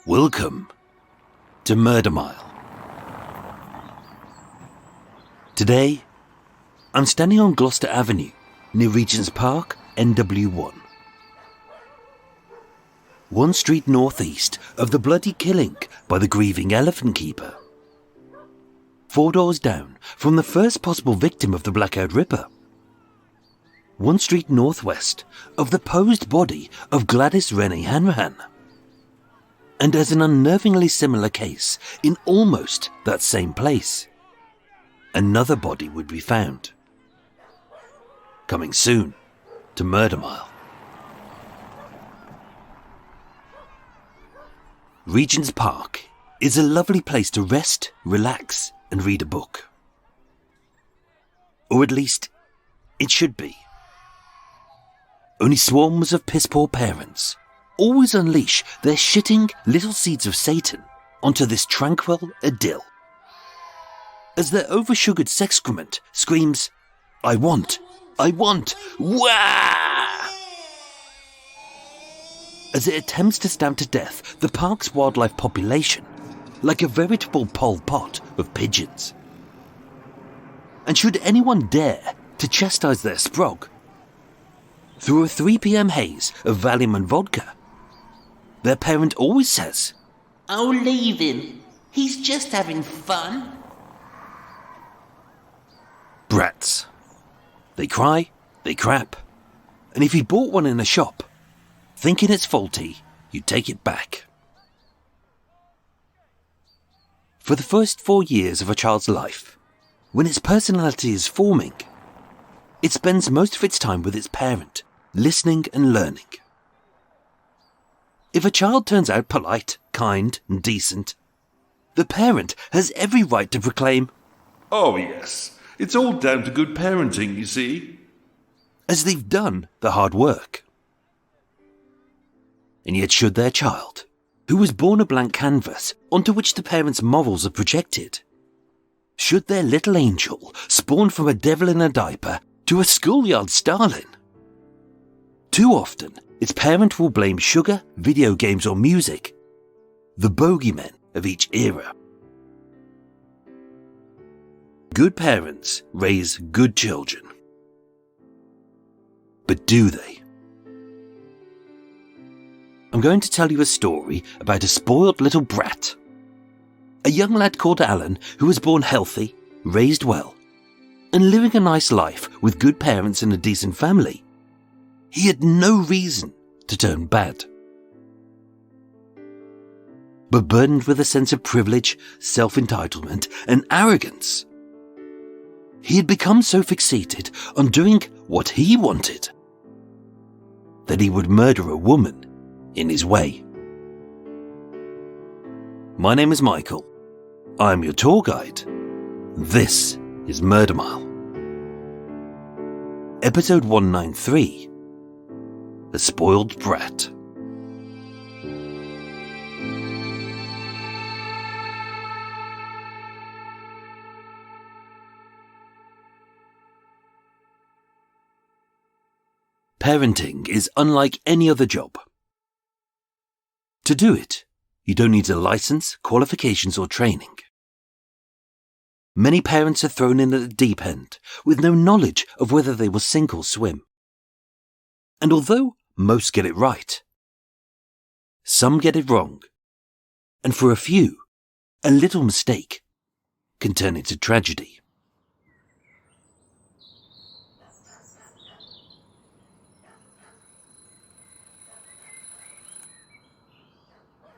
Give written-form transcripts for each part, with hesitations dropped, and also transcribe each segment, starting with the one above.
Welcome to Murder Mile. Today, I'm standing on Gloucester Avenue near Regent's Park, NW1. One street northeast of the bloody killing by the grieving elephant keeper. 4 doors down from the first possible victim of the Blackout Ripper. One street northwest of the posed body of Gladys Rennie Hanrahan. And as an unnervingly similar case in almost that same place, another body would be found. Coming soon to Murder Mile. Regent's Park is a lovely place to rest, relax, and read a book. Or at least, it should be. Only swarms of piss-poor parents always unleash their shitting little seeds of Satan onto this tranquil idyll. As their over-sugared sexcrement screams, I want, wah! As it attempts to stamp to death the park's wildlife population like a veritable Pol Pot of pigeons. And should anyone dare to chastise their sprog, through a 3 p.m. haze of Valium and vodka, their parent always says, "Oh, leave him. He's just having fun." Brats. They cry, they crap, and if you bought one in a shop, thinking it's faulty, you take it back. For the first 4 years of a child's life, when its personality is forming, it spends most of its time with its parent, listening and learning. If a child turns out polite, kind, and decent, the parent has every right to proclaim, "Oh yes, it's all down to good parenting, you see," as they've done the hard work. And yet should their child, who was born a blank canvas onto which the parents' morals are projected, should their little angel spawn from a devil in a diaper to a schoolyard starling, too often its parent will blame sugar, video games or music, the bogeymen of each era. Good parents raise good children. But do they? I'm going to tell you a story about a spoiled little brat. A young lad called Alan who was born healthy, raised well, and living a nice life with good parents and a decent family. He had no reason to turn bad. But burdened with a sense of privilege, self-entitlement, and arrogance, he had become so fixated on doing what he wanted that he would murder a woman in his way. My name is Michael. I'm your tour guide. This is Murder Mile. Episode 193. The Spoiled Brat. Parenting is unlike any other job. To do it, you don't need a license, qualifications, or training. Many parents are thrown in at the deep end with no knowledge of whether they will sink or swim. And although most get it right, some get it wrong, and for a few, a little mistake can turn into tragedy.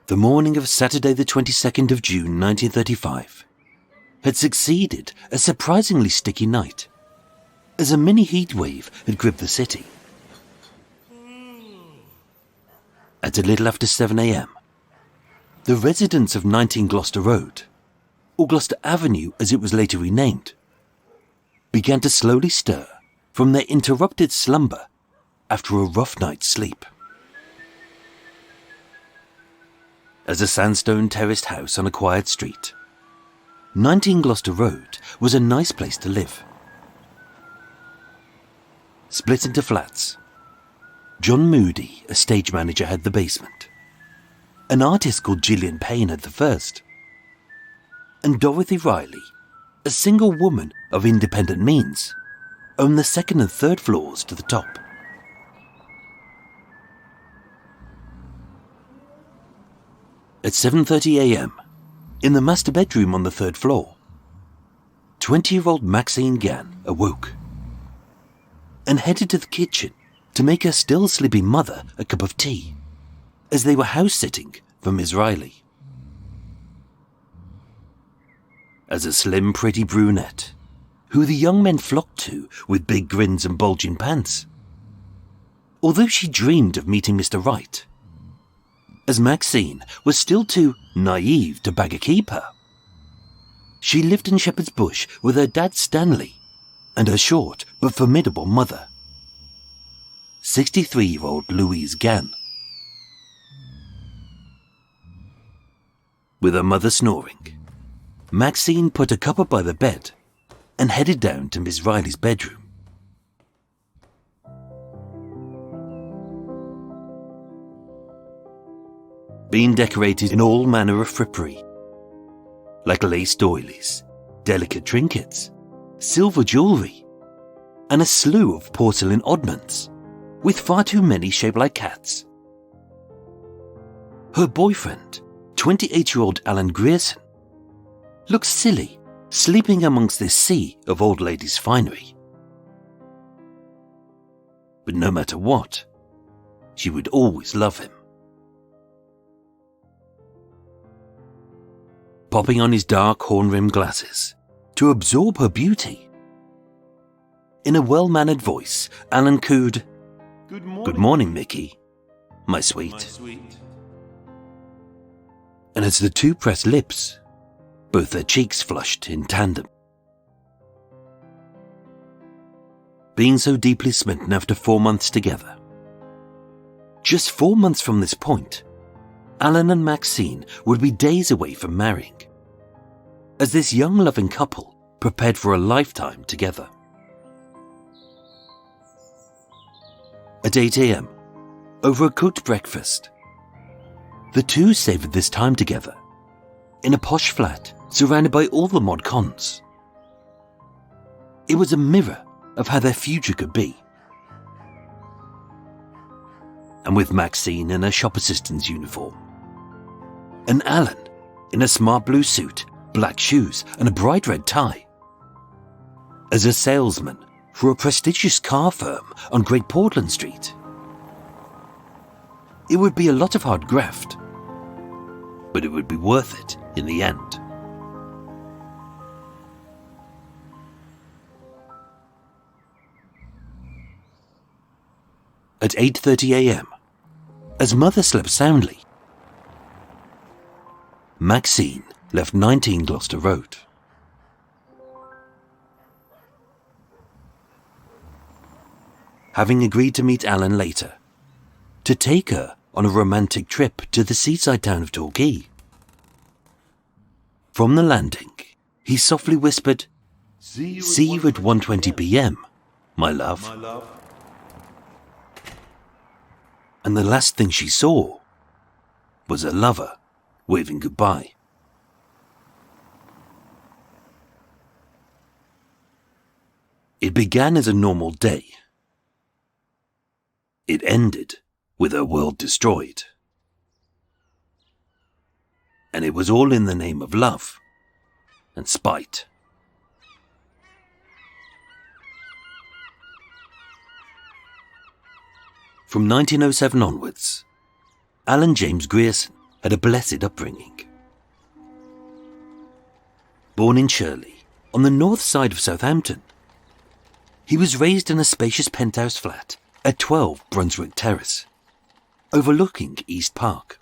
The morning of Saturday the 22nd of June 1935 had succeeded a surprisingly sticky night, as a mini heatwave had gripped the city. At a little after 7 a.m, the residents of 19 Gloucester Road, or Gloucester Avenue as it was later renamed, began to slowly stir from their interrupted slumber after a rough night's sleep. As a sandstone terraced house on a quiet street, 19 Gloucester Road was a nice place to live. Split into flats, John Moody, a stage manager, had the basement. An artist called Gillian Payne had the first. And Dorothy Riley, a single woman of independent means, owned the second and third floors to the top. At 7:30 a.m, in the master bedroom on the third floor, 20-year-old Maxine Gann awoke and headed to the kitchen to make her still sleeping mother a cup of tea, as they were house-sitting for Miss Riley. As a slim, pretty brunette, who the young men flocked to with big grins and bulging pants. Although she dreamed of meeting Mr. Right, as Maxine was still too naive to bag a keeper. She lived in Shepherd's Bush with her dad Stanley and her short but formidable mother, 63-year-old Louise Gann. With her mother snoring, Maxine put a cuppa by the bed and headed down to Miss Riley's bedroom. Being decorated in all manner of frippery, like lace doilies, delicate trinkets, silver jewellery, and a slew of porcelain oddments, with far too many shaped like cats. Her boyfriend, 28-year-old Alan Grierson, looked silly sleeping amongst this sea of old ladies' finery. But no matter what, she would always love him. Popping on his dark horn-rimmed glasses to absorb her beauty. In a well-mannered voice, Alan cooed, Good morning, Mickey, my sweet. And as the two pressed lips, both their cheeks flushed in tandem. Being so deeply smitten after 4 months together. Just 4 months from this point, Alan and Maxine would be days away from marrying, as this young loving couple prepared for a lifetime together. At 8 a.m, over a cooked breakfast, the two savoured this time together, in a posh flat surrounded by all the mod cons. It was a mirror of how their future could be. And with Maxine in her shop assistant's uniform, and Alan in a smart blue suit, black shoes, and a bright red tie, as a salesman for a prestigious car firm on Great Portland Street. It would be a lot of hard graft, but it would be worth it in the end. At 8:30 a.m, as mother slept soundly, Maxine left 19 Gloucester Road. Having agreed to meet Alan later, to take her on a romantic trip to the seaside town of Torquay. From the landing, he softly whispered, See you at 1:20 p.m, my love. And the last thing she saw was her lover waving goodbye. It began as a normal day. It ended with her world destroyed. And it was all in the name of love and spite. From 1907 onwards, Alan James Grierson had a blessed upbringing. Born in Shirley, on the north side of Southampton, he was raised in a spacious penthouse flat at 12 Brunswick Terrace, overlooking East Park.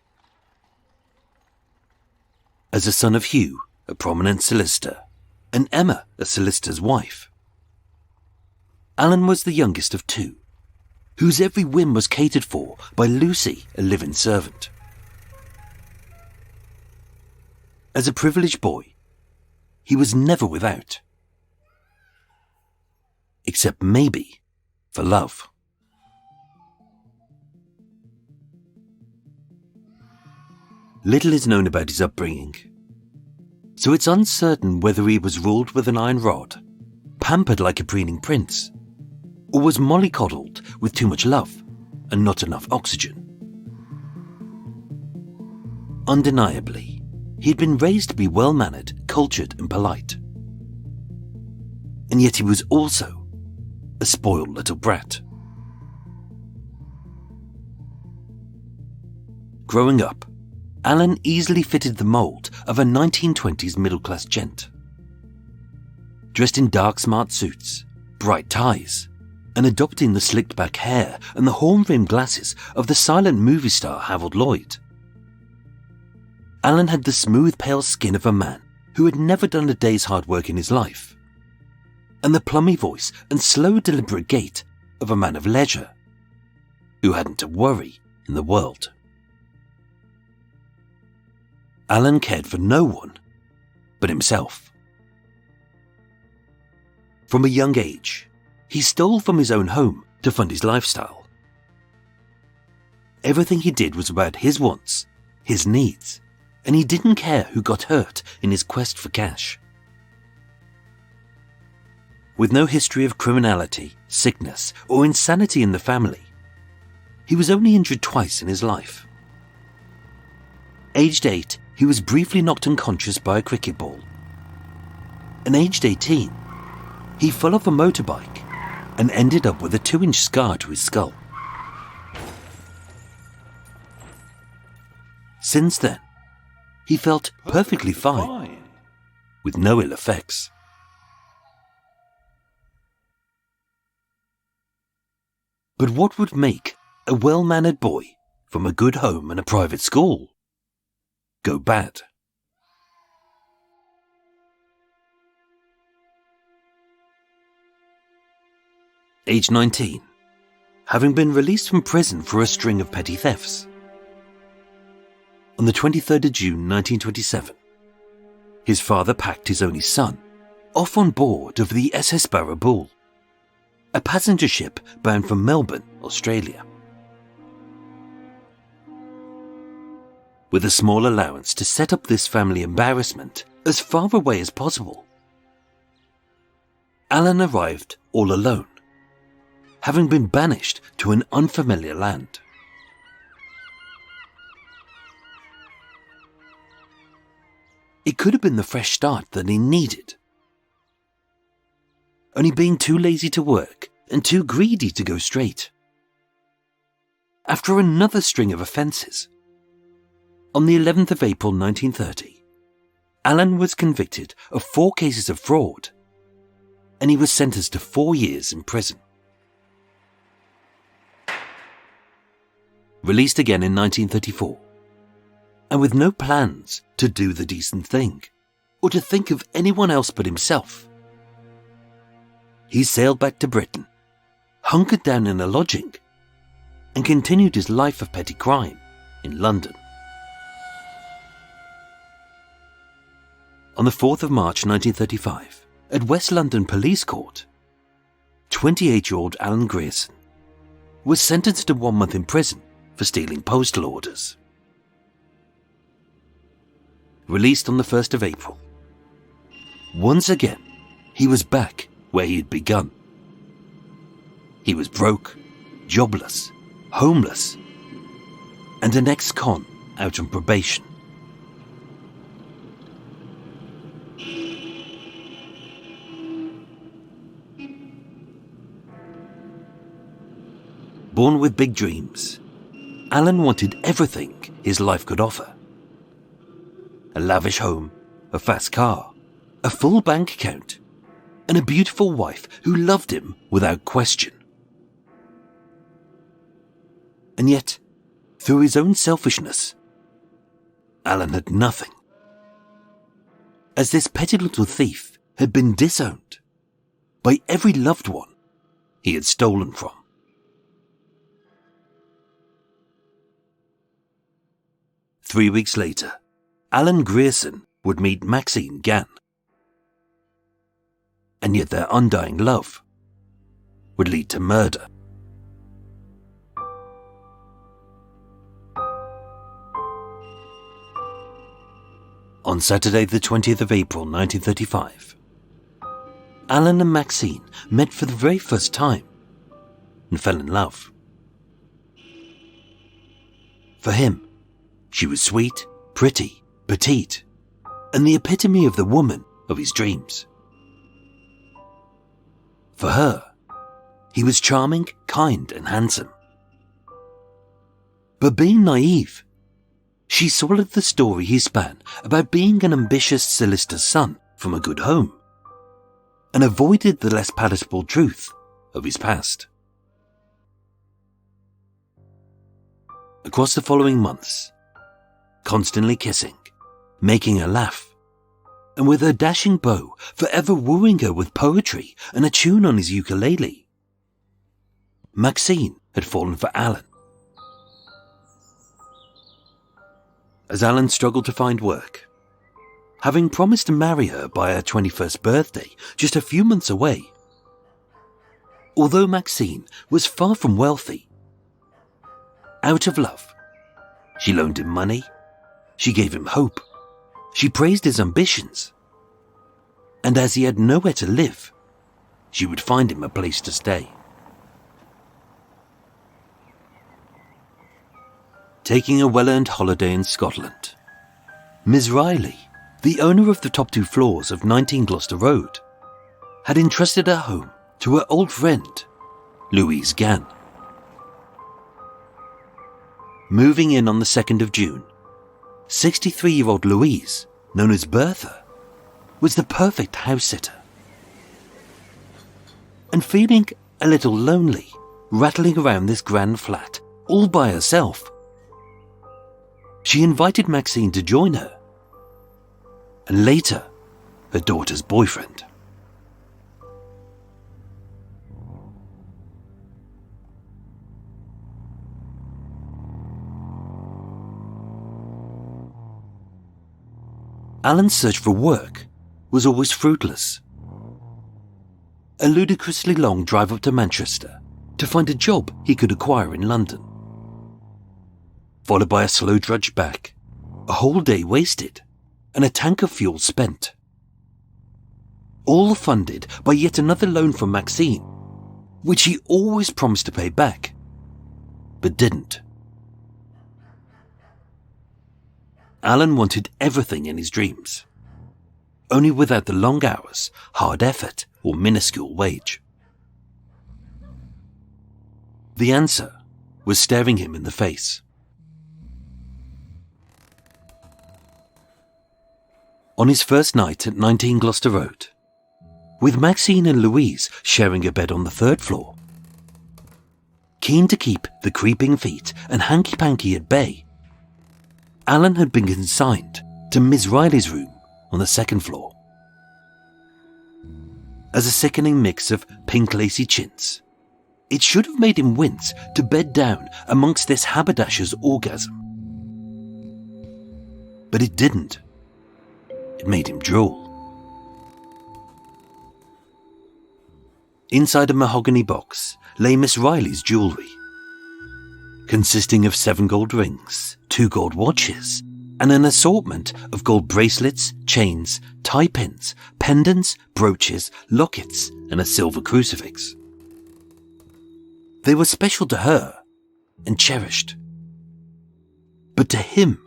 As a son of Hugh, a prominent solicitor, and Emma, a solicitor's wife, Alan was the youngest of two, whose every whim was catered for by Lucy, a live-in servant. As a privileged boy, he was never without. Except maybe for love. Little is known about his upbringing, so it's uncertain whether he was ruled with an iron rod, pampered like a preening prince, or was mollycoddled with too much love and not enough oxygen. Undeniably, he'd been raised to be well-mannered, cultured and polite. And yet he was also a spoiled little brat. Growing up, Alan easily fitted the mould of a 1920s middle-class gent. Dressed in dark smart suits, bright ties, and adopting the slicked-back hair and the horn-rimmed glasses of the silent movie star Harold Lloyd. Alan had the smooth, pale skin of a man who had never done a day's hard work in his life, and the plummy voice and slow, deliberate gait of a man of leisure, who hadn't a worry in the world. Alan cared for no one but himself. From a young age, he stole from his own home to fund his lifestyle. Everything he did was about his wants, his needs, and he didn't care who got hurt in his quest for cash. With no history of criminality, sickness, or insanity in the family, he was only injured twice in his life. Aged 8, he was briefly knocked unconscious by a cricket ball. And aged 18, he fell off a motorbike and ended up with a 2-inch scar to his skull. Since then, he felt perfectly fine, with no ill effects. But what would make a well-mannered boy from a good home and a private school go bad? Age 19, having been released from prison for a string of petty thefts. On the 23rd of June 1927, his father packed his only son off on board of the SS Barrabool, a passenger ship bound from Melbourne, Australia. With a small allowance to set up this family embarrassment as far away as possible, Alan arrived all alone, having been banished to an unfamiliar land. It could have been the fresh start that he needed, only being too lazy to work and too greedy to go straight. After another string of offences, on the 11th of April 1930, Alan was convicted of 4 cases of fraud, and he was sentenced to 4 years in prison. Released again in 1934, and with no plans to do the decent thing, or to think of anyone else but himself, he sailed back to Britain, hunkered down in a lodging, and continued his life of petty crime in London. On the 4th of March 1935, at West London Police Court, 28-year-old Alan Grierson was sentenced to 1 month in prison for stealing postal orders. Released on the 1st of April, once again, he was back where he had begun. He was broke, jobless, homeless, and an ex-con out on probation. Born with big dreams, Alan wanted everything his life could offer. A lavish home, a fast car, a full bank account, and a beautiful wife who loved him without question. And yet, through his own selfishness, Alan had nothing. As this petty little thief had been disowned by every loved one he had stolen from. Three weeks later, Alan Grierson would meet Maxine Gann. And yet their undying love would lead to murder. On Saturday the 20th of April 1935, Alan and Maxine met for the very first time and fell in love. For him, she was sweet, pretty, petite, and the epitome of the woman of his dreams. For her, he was charming, kind, and handsome. But being naive, she swallowed the story he span about being an ambitious solicitor's son from a good home, and avoided the less palatable truth of his past. Across the following months, constantly kissing, making her laugh, and with her dashing beau forever wooing her with poetry and a tune on his ukulele, Maxine had fallen for Alan. As Alan struggled to find work, having promised to marry her by her 21st birthday just a few months away, although Maxine was far from wealthy, out of love, she loaned him money, she gave him hope, she praised his ambitions, and as he had nowhere to live, she would find him a place to stay. Taking a well-earned holiday in Scotland, Miss Riley, the owner of the top 2 floors of 19 Gloucester Road, had entrusted her home to her old friend, Louise Gann. Moving in on the 2nd of June, 63-year-old Louise, known as Bertha, was the perfect house-sitter. And feeling a little lonely, rattling around this grand flat all by herself, she invited Maxine to join her, and later, her daughter's boyfriend. Alan's search for work was always fruitless. A ludicrously long drive up to Manchester to find a job he could acquire in London, followed by a slow trudge back, a whole day wasted, and a tank of fuel spent. All funded by yet another loan from Maxine, which he always promised to pay back, but didn't. Alan wanted everything in his dreams, only without the long hours, hard effort, or minuscule wage. The answer was staring him in the face. On his first night at 19 Gloucester Road, with Maxine and Louise sharing a bed on the 3rd floor, keen to keep the creeping feet and hanky-panky at bay, Alan had been consigned to Miss Riley's room on the 2nd floor. As a sickening mix of pink lacy chintz, it should have made him wince to bed down amongst this haberdasher's orgasm. But it didn't. It made him drool. Inside a mahogany box lay Miss Riley's jewellery, consisting of 7 gold rings, 2 gold watches, and an assortment of gold bracelets, chains, tie pins, pendants, brooches, lockets, and a silver crucifix. They were special to her and cherished. But to him,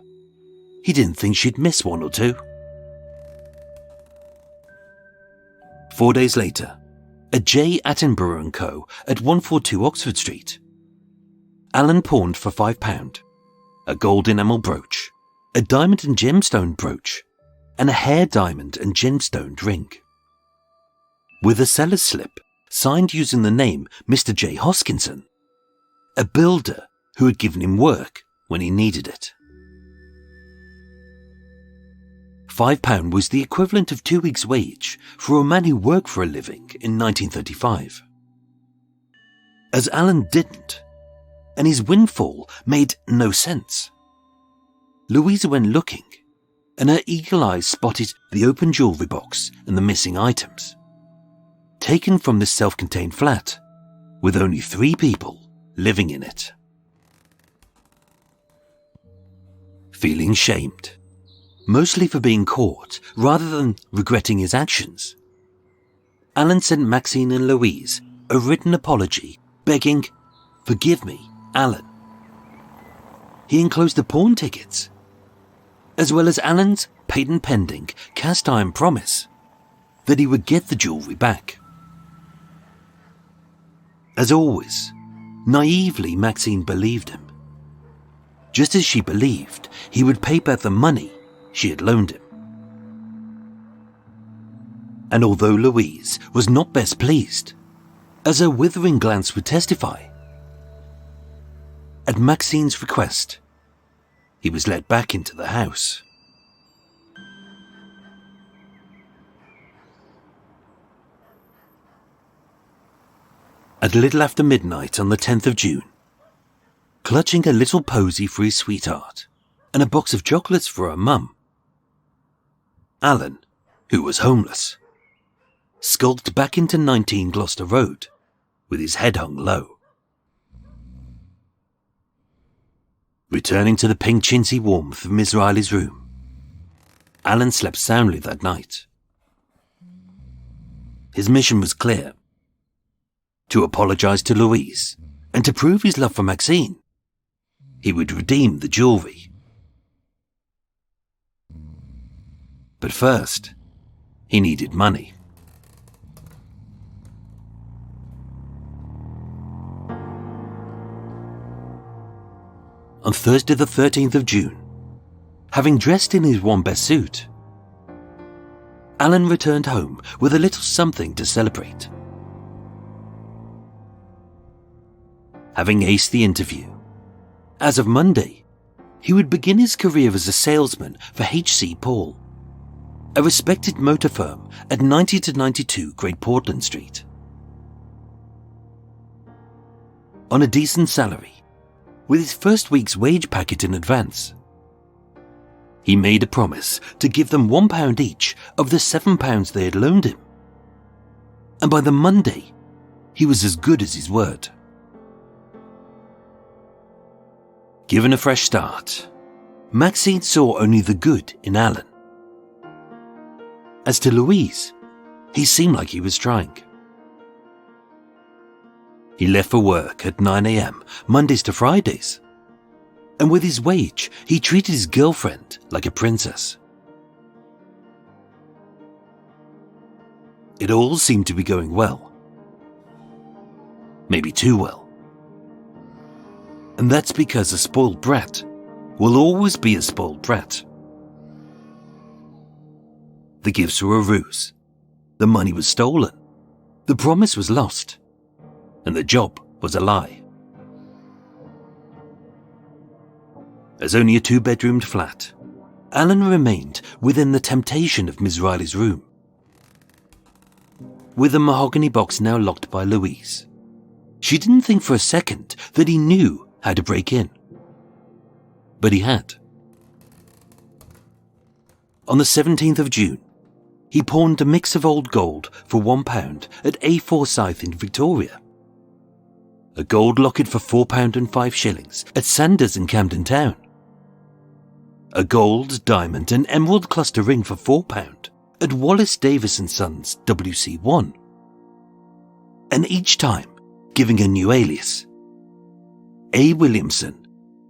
he didn't think she'd miss 1 or 2. 4 days later, at J. Attenborough & Co. at 142 Oxford Street, Alan pawned for £5 a gold enamel brooch, a diamond and gemstone brooch, and a hair diamond and gemstone ring. With a seller's slip signed using the name Mr. J. Hoskinson, a builder who had given him work when he needed it. £5 was the equivalent of 2 weeks' wage for a man who worked for a living in 1935. As Alan didn't, and his windfall made no sense, Louisa went looking, and her eagle eyes spotted the open jewellery box and the missing items, taken from this self-contained flat, with only 3 people living in it. Feeling shamed, mostly for being caught rather than regretting his actions. Alan sent Maxine and Louise a written apology begging, "Forgive me, Alan." He enclosed the pawn tickets, as well as Alan's patent-pending cast-iron promise that he would get the jewellery back. As always, naively Maxine believed him, just as she believed he would pay back the money she had loaned him. And although Louise was not best pleased, as her withering glance would testify, at Maxine's request, he was led back into the house. At a little after midnight on the 10th of June, clutching a little posy for his sweetheart and a box of chocolates for her mum, Alan, who was homeless, skulked back into 19 Gloucester Road with his head hung low. Returning to the pink chintzy warmth of Miss Riley's room, Alan slept soundly that night. His mission was clear: to apologise to Louise and to prove his love for Maxine. He would redeem the jewellery. But first, he needed money. On Thursday the 13th of June, having dressed in his one best suit, Alan returned home with a little something to celebrate. Having aced the interview, as of Monday, he would begin his career as a salesman for H.C. Paul, a respected motor firm at 90 to 92 Great Portland Street. On a decent salary, with his first week's wage packet in advance, he made a promise to give them £1 each of the £7 they had loaned him. And by the Monday, he was as good as his word. Given a fresh start, Maxine saw only the good in Alan. As to Louise, he seemed like he was trying. He left for work at 9 a.m. Mondays to Fridays, and with his wage, he treated his girlfriend like a princess. It all seemed to be going well. Maybe too well. And that's because a spoiled brat will always be a spoiled brat. The gifts were a ruse, the money was stolen, the promise was lost, and the job was a lie. As only a 2-bedroomed flat, Alan remained within the temptation of Miss Riley's room. With the mahogany box now locked by Louise, she didn't think for a second that he knew how to break in. But he had. On the 17th of June, he pawned a mix of old gold for £1 at A Forsyth in Victoria, a gold locket for £4 and 5 shillings at Sanders in Camden Town, a gold, diamond and emerald cluster ring for £4 at Wallace Davis & Sons WC1, and each time giving a new alias: A. Williamson,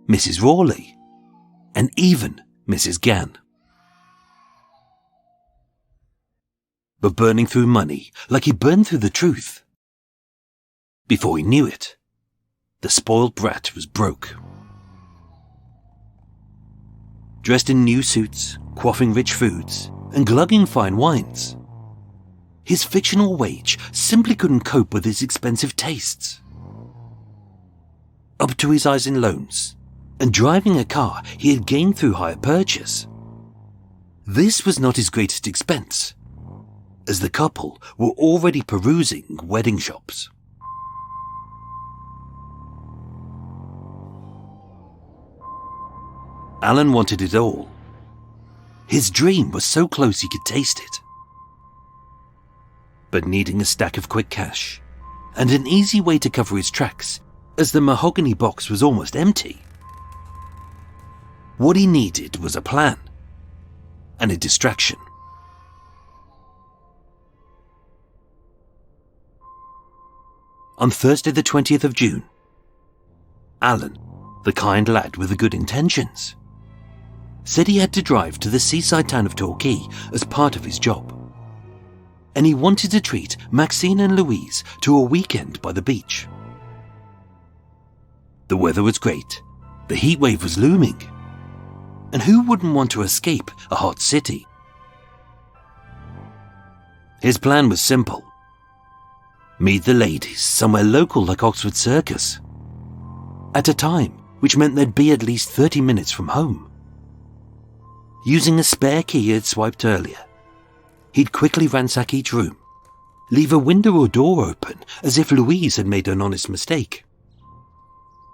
Mrs. Rawley, and even Mrs. Gann. But burning through money like he burned through the truth. Before he knew it, the spoiled brat was broke. Dressed in new suits, quaffing rich foods, and glugging fine wines, his fictional wage simply couldn't cope with his expensive tastes. Up to his eyes in loans, and driving a car he had gained through hire purchase. This was not his greatest expense, as the couple were already perusing wedding shops. Alan wanted it all. His dream was so close he could taste it. But needing a stack of quick cash, and an easy way to cover his tracks, as the mahogany box was almost empty, what he needed was a plan. and a distraction. On Thursday the 20th of June, Alan, the kind lad with the good intentions, said he had to drive to the seaside town of Torquay as part of his job. And he wanted to treat Maxine and Louise to a weekend by the beach. The weather was great, the heat wave was looming, and who wouldn't want to escape a hot city? His plan was simple. Meet the ladies somewhere local like Oxford Circus, at a time which meant they'd be at least 30 minutes from home. Using a spare key he had swiped earlier, he'd quickly ransack each room, leave a window or door open as if Louise had made an honest mistake,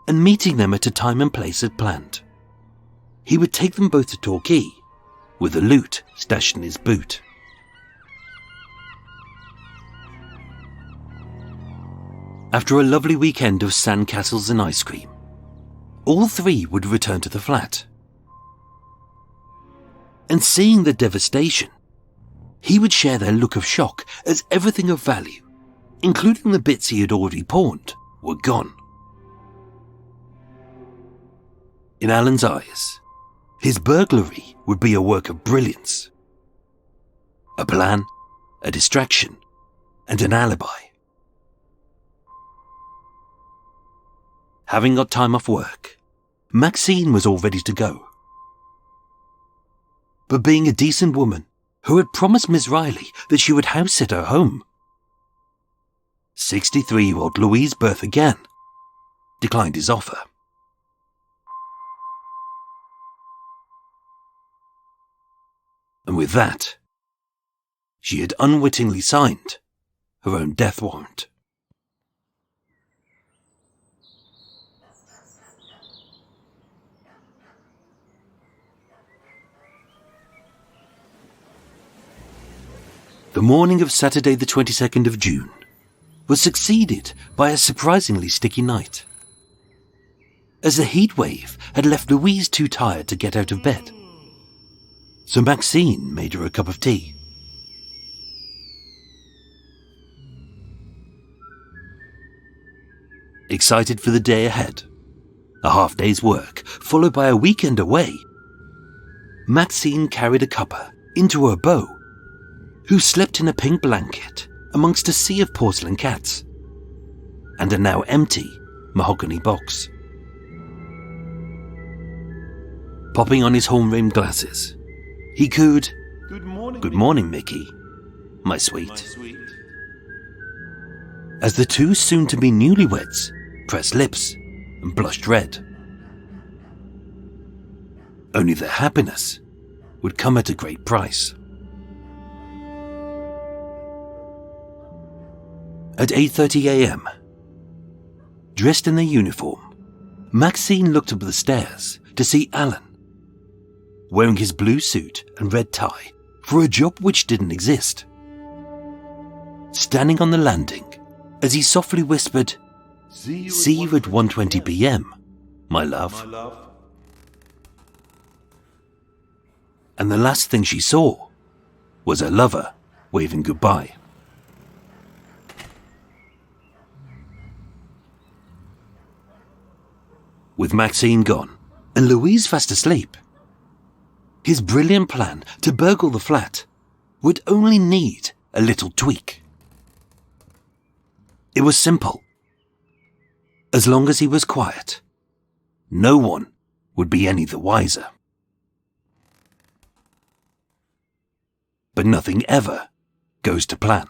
and meeting them at a time and place as planned. He would take them both to Torquay, with the loot stashed in his boot. After a lovely weekend of sandcastles and ice cream, all three would return to the flat. And seeing the devastation, he would share their look of shock as everything of value, including the bits he had already pawned, were gone. In Alan's eyes, his burglary would be a work of brilliance. A plan, a distraction, and an alibi. Having got time off work, Maxine was all ready to go. But being a decent woman who had promised Miss Riley that she would house sit her home, 63-year-old Louise Gann declined his offer. And with that, she had unwittingly signed her own death warrant. The morning of Saturday the 22nd of June was succeeded by a surprisingly sticky night, as the heat wave had left Louise too tired to get out of bed. So Maxine made her a cup of tea. Excited for the day ahead, a half-day's work followed by a weekend away, Maxine carried a cuppa into her beau, who slept in a pink blanket amongst a sea of porcelain cats and a now empty mahogany box. Popping on his horn-rimmed glasses, he cooed, "Good morning, Mickey, my sweet," as the two soon-to-be newlyweds pressed lips and blushed red. Only their happiness would come at a great price. At 8:30 a.m., dressed in their uniform, Maxine looked up the stairs to see Alan, wearing his blue suit and red tie for a job which didn't exist, standing on the landing as he softly whispered, "See you at 1:20 p.m, my love." And the last thing she saw was her lover waving goodbye. With Maxine gone and Louise fast asleep, his brilliant plan to burgle the flat would only need a little tweak. It was simple. As long as he was quiet, no one would be any the wiser. But nothing ever goes to plan.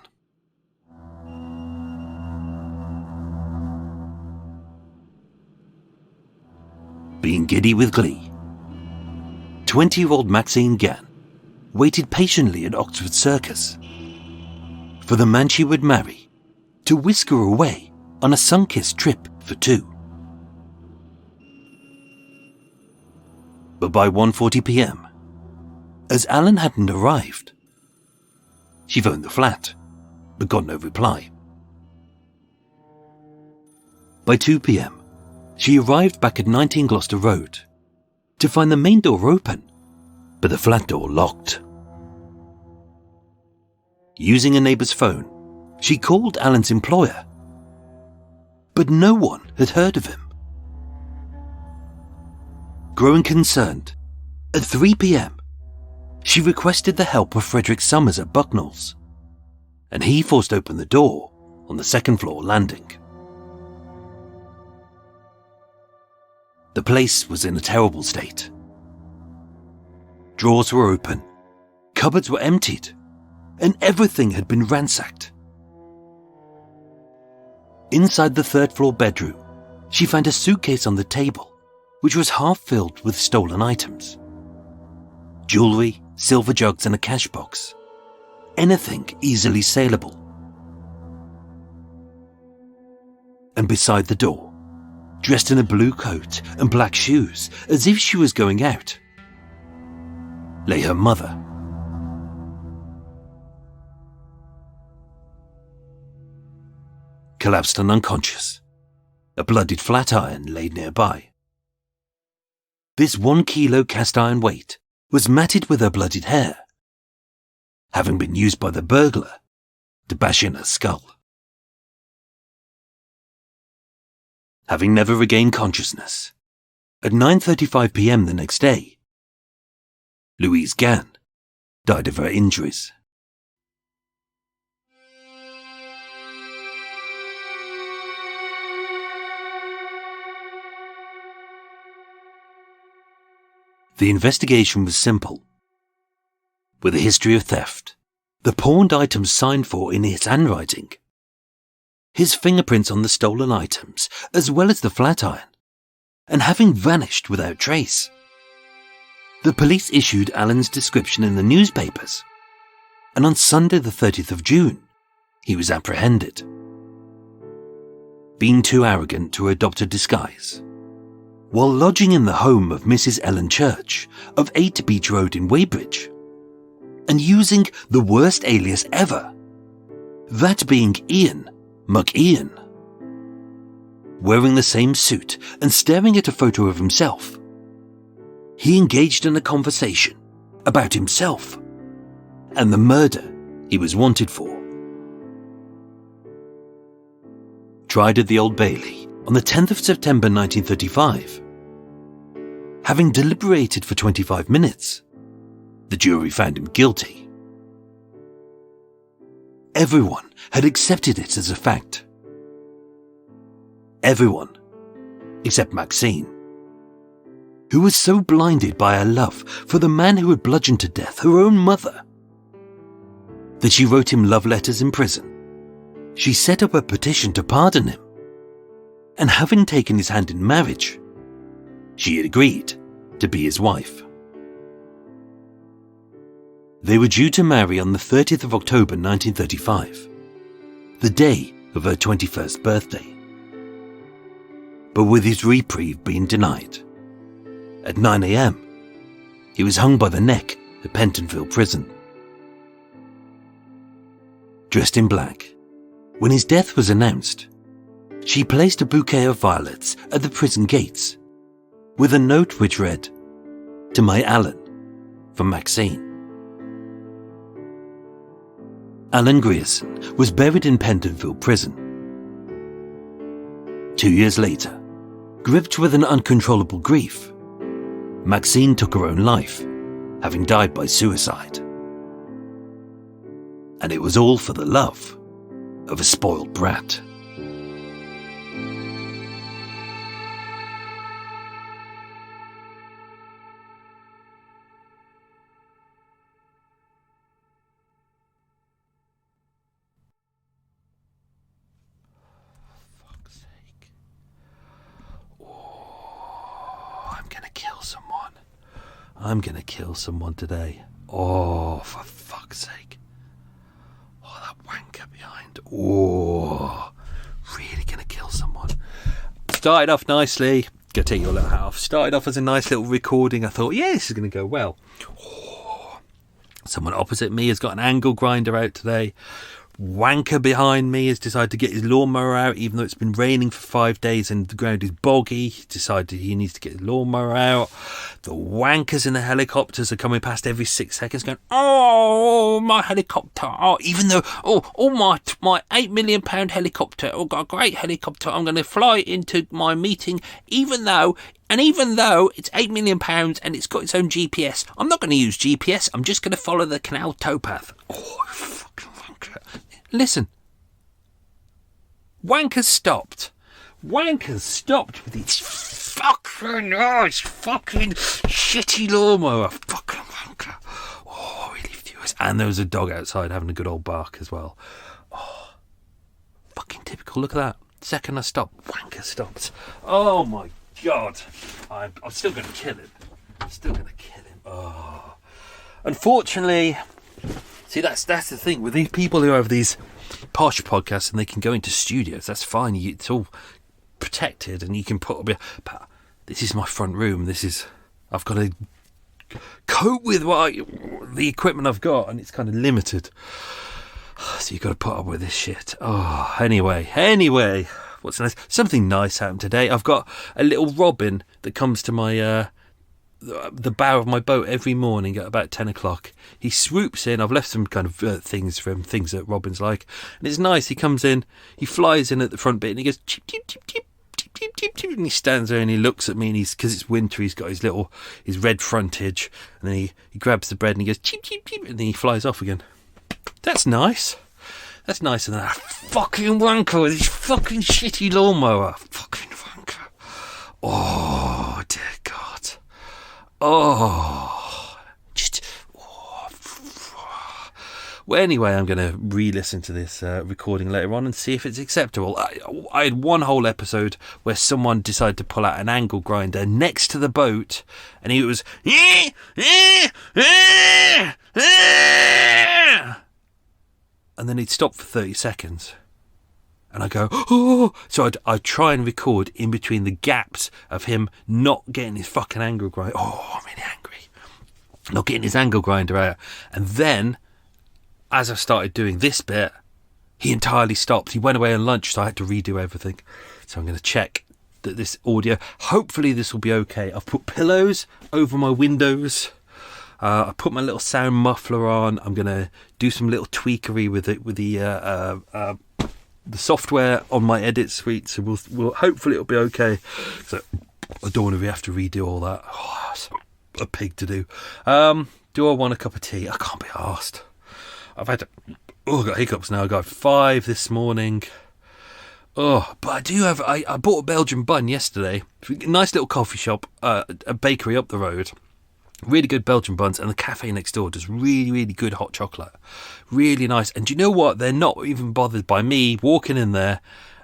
Being giddy with glee, 20-year-old Maxine Gann waited patiently at Oxford Circus for the man she would marry to whisk her away on a sun-kissed trip for two. But by 1:40 p.m, as Alan hadn't arrived, she phoned the flat, but got no reply. By 2 p.m, she arrived back at 19 Gloucester Road to find the main door open but the flat door locked. Using a neighbour's phone, she called Alan's employer, but no one had heard of him. Growing concerned, at 3 p.m, she requested the help of Frederick Summers at Bucknall's, and he forced open the door on the second-floor landing. The place was in a terrible state. Drawers were open, cupboards were emptied, and everything had been ransacked. Inside the third-floor bedroom, she found a suitcase on the table, which was half filled with stolen items. Jewellery, silver jugs and a cash box. Anything easily saleable. And beside the door, dressed in a blue coat and black shoes as if she was going out, lay her mother. Collapsed and unconscious, a bloodied flat iron lay nearby. This 1 kilo cast iron weight was matted with her bloodied hair, having been used by the burglar to bash in her skull. Having never regained consciousness, at 9:35 p.m. the next day, Louise Gann died of her injuries. The investigation was simple. With a history of theft, the pawned items signed for in his handwriting, his fingerprints on the stolen items, as well as the flat iron, and having vanished without trace. The police issued Alan's description in the newspapers, and on Sunday the 30th of June, he was apprehended. Being too arrogant to adopt a disguise, while lodging in the home of Mrs. Ellen Church of 8 Beach Road in Weybridge, and using the worst alias ever, that being Ian McIan. Wearing the same suit and staring at a photo of himself, he engaged in a conversation about himself and the murder he was wanted for. Tried at the Old Bailey on the 10th of September 1935. Having deliberated for 25 minutes, the jury found him guilty. Everyone had accepted it as a fact. Everyone, except Maxine, who was so blinded by her love for the man who had bludgeoned to death her own mother, that she wrote him love letters in prison. She set up a petition to pardon him, and having taken his hand in marriage, she had agreed to be his wife. They were due to marry on the 30th of October 1935, the day of her 21st birthday. But with his reprieve being denied, at 9 a.m, he was hung by the neck at Pentonville Prison. Dressed in black, when his death was announced, she placed a bouquet of violets at the prison gates, with a note which read, "To my Alan, from Maxine." Alan Grierson was buried in Pentonville Prison. 2 years later, gripped with an uncontrollable grief, Maxine took her own life, having died by suicide. And it was all for the love of a spoiled brat. I'm gonna kill someone today. Oh, for fuck's sake. Oh, that wanker behind. Oh, really gonna kill someone. Started off nicely. Go take your little hat off. Started off as a nice little recording. I thought, yeah, this is gonna go well. Oh, someone opposite me has got an angle grinder out today. wanker behind me has decided to get his lawnmower out, even though it's been raining for 5 days and the ground is boggy. He decided he needs to get his lawnmower out. The wankers in the helicopters are coming past every 6 seconds going, oh, my helicopter. Oh, even though, my £8 million helicopter. Oh, got a great helicopter. I'm going to fly into my meeting, even though it's £8 million and it's got its own GPS. I'm not going to use GPS. I'm just going to follow the canal towpath. Oh, fucking wanker. Listen. Wankers stopped with its fucking shitty lawnmower. Fucking wanker. Oh, really furious. And there was a dog outside having a good old bark as well. Oh, fucking typical. Look at that. Second I stopped, wanker stopped. Oh my God. I'm still going to kill him. Oh. Unfortunately, see, that's the thing with these people who have these posh podcasts and they can go into studios. That's fine. It's all protected and you can put. But this is my front room. I've got to cope with the equipment I've got, and it's kind of limited. So you've got to put up with this shit. Oh, anyway. What's nice? Something nice happened today. I've got a little robin that comes to my the bow of my boat every morning at about 10 o'clock. He swoops in. I've left some kind of things for him, things that robins like. And it's nice. He comes in, he flies in at the front bit and he goes, cheep, cheep, cheep, cheep, cheep, cheep, cheep, cheep. And he stands there and he looks at me and because it's winter, he's got his red frontage. And then he grabs the bread and he goes, cheep, cheep, cheep. And then he flies off again. That's nice. That's nicer than that fucking wanker with his fucking shitty lawnmower. Fucking wanker. Oh, dear God. Oh. Well, anyway, I'm going to re-listen to this recording later on and see if it's acceptable. I had one whole episode where someone decided to pull out an angle grinder next to the boat, and he was... And then he'd stop for 30 seconds. And I go, oh! So I'd try and record in between the gaps of him not getting his fucking angle grinder. Oh, I'm really angry. Not getting his angle grinder out. And then, as I started doing this bit, he entirely stopped. He went away on lunch, so I had to redo everything. So I'm going to check that this audio, hopefully this will be okay. I've put pillows over my windows. I put my little sound muffler on. I'm going to do some little tweakery with the software on my edit suite. So we'll hopefully it'll be okay. So I don't want to have to redo all that. Oh, that's a pig to do. Do I want a cup of tea? I can't be arsed. I've got hiccups now. I got 5 this morning. Oh, but I do have. I bought a Belgian bun yesterday. Nice little coffee shop, a bakery up the road. Really good Belgian buns, and the cafe next door does really, really good hot chocolate. Really nice. And do you know what? They're not even bothered by me walking in there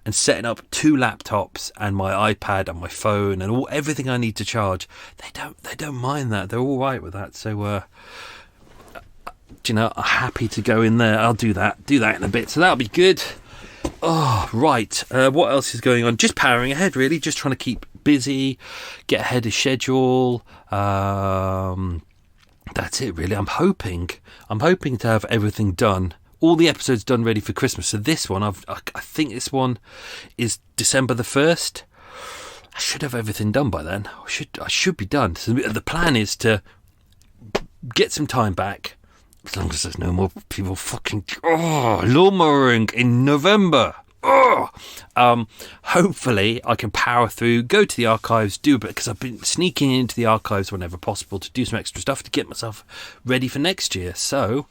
and setting up 2 laptops and my iPad and my phone and everything I need to charge. They don't mind that. They're all right with that. So, I'm happy to go in there. I'll do that in a bit. So that'll be good. Oh, right. What else is going on? Just powering ahead, really. Just trying to keep busy, get ahead of schedule. That's it, really. I'm hoping to have everything done, all the episodes done, ready for Christmas. So this one, I think this one is December the 1st. I should have everything done by then. I should be done. So the plan is to get some time back, as long as there's no more people fucking lawnmowering in November. Hopefully I can power through, go to the archives, do a bit, because I've been sneaking into the archives whenever possible to do some extra stuff to get myself ready for next year. So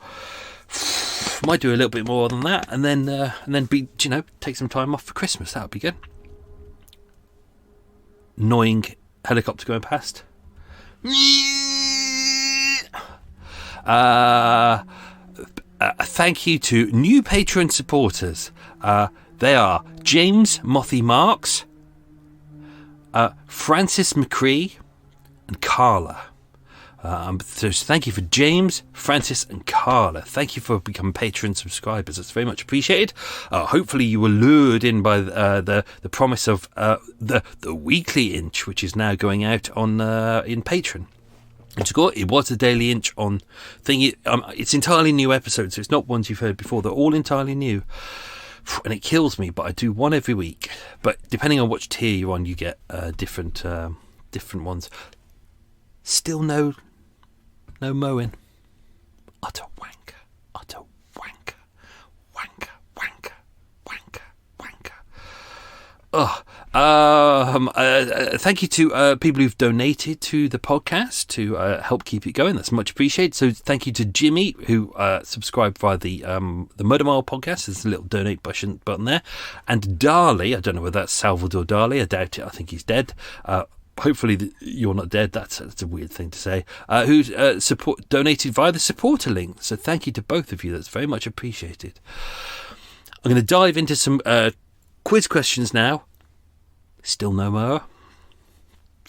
might do a little bit more than that, and then be, take some time off for Christmas. That would be good. Annoying helicopter going past. Thank you to new Patreon supporters. They are James Mothy Marks, Francis McCree, and Carla. So thank you for James, Francis, and Carla. Thank you for becoming Patreon subscribers. It's very much appreciated. Hopefully you were lured in by the promise of the weekly inch, which is now going out on in Patreon. It was a Daily Inch on thingy. It's entirely new episodes, so it's not ones you've heard before. They're all entirely new. And it kills me, but I do one every week. But depending on which tier you're on, you get different ones. Still no mowing. Utter wanker. Utter wanker. Wanker. Wanker. Wanker. Wanker. Thank you to people who've donated to the podcast to help keep it going. That's much appreciated. So thank you to Jimmy, who subscribed via the Murder Mile podcast. There's a little donate button there. And Dali, I don't know whether that's Salvador Dali. I doubt it. I think he's dead. Hopefully you're not dead. That's a weird thing to say. Who donated via the supporter link. So thank you to both of you. That's very much appreciated. I'm going to dive into some quiz questions now. Still no more.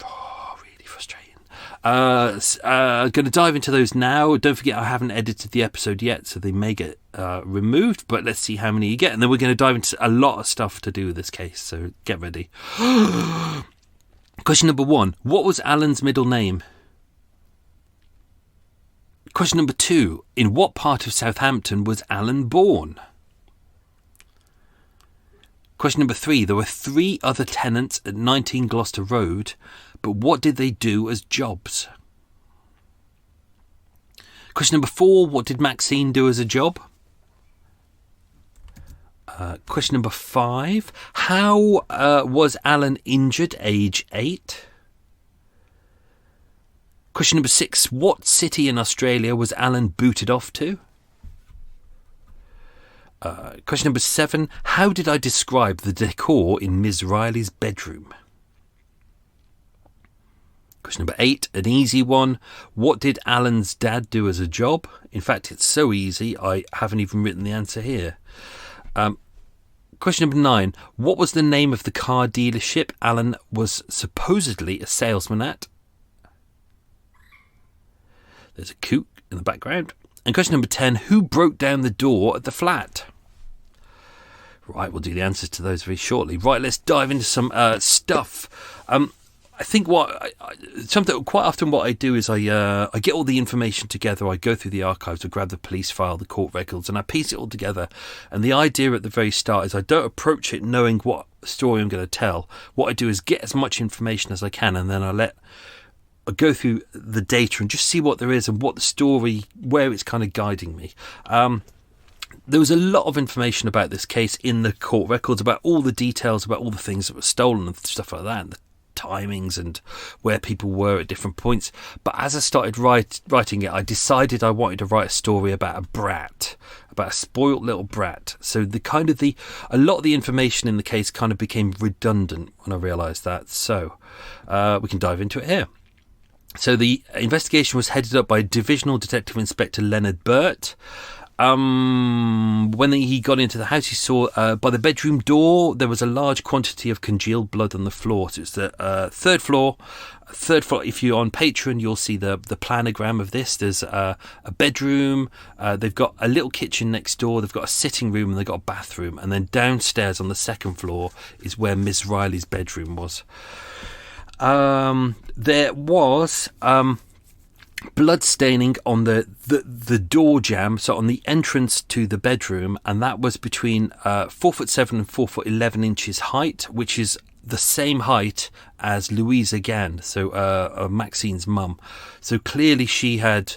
Oh, really frustrating. Going to dive into those now. Don't forget, I haven't edited the episode yet, so they may get removed, but let's see how many you get. And then we're going to dive into a lot of stuff to do with this case, so get ready. Question number 1. What was Alan's middle name? Question number 2. In what part of Southampton was Alan born? Question number 3. There were 3 other tenants at 19 Gloucester Road, but what did they do as jobs? Question number 4. What did Maxine do as a job? Question number 5. How was Alan injured age 8? Question number 6. What city in Australia was Alan booted off to? Question number 7. How did I describe the decor in Ms. Riley's bedroom? Question number 8, an easy one. What did Alan's dad do as a job? In fact, it's so easy, I haven't even written the answer here. Question number 9. What was the name of the car dealership Alan was supposedly a salesman at? There's a coot in the background. And question number 10, who broke down the door at the flat? Right, we'll do the answers to those very shortly. Right, let's dive into some stuff. I think something quite often what I do is I get all the information together. I go through the archives, I grab the police file, the court records, and I piece it all together. And the idea at the very start is I don't approach it knowing what story I'm going to tell. What I do is get as much information as I can, and then I go through the data and just see what there is and what the story, where it's kind of guiding me. There was a lot of information about this case in the court records, about all the details, about all the things that were stolen and stuff like that, and the timings and where people were at different points. But as I started writing it, I decided I wanted to write a story about a brat, about a spoilt little brat. So a lot of the information in the case kind of became redundant when I realised that. So we can dive into it here. So the investigation was headed up by Divisional Detective Inspector Leonard Burt. When he got into the house, he saw by the bedroom door there was a large quantity of congealed blood on the floor. So it's the third floor. If you're on Patreon, you'll see the planogram of this. There's a bedroom. They've got a little kitchen next door. They've got a sitting room and they've got a bathroom. And then downstairs on the second floor is where Miss Riley's bedroom was. There was blood staining on the door jamb, so on the entrance to the bedroom, and that was between 4'7" and 4'11" height, which is the same height as Louise Gann, so Maxine's mum. So clearly she had...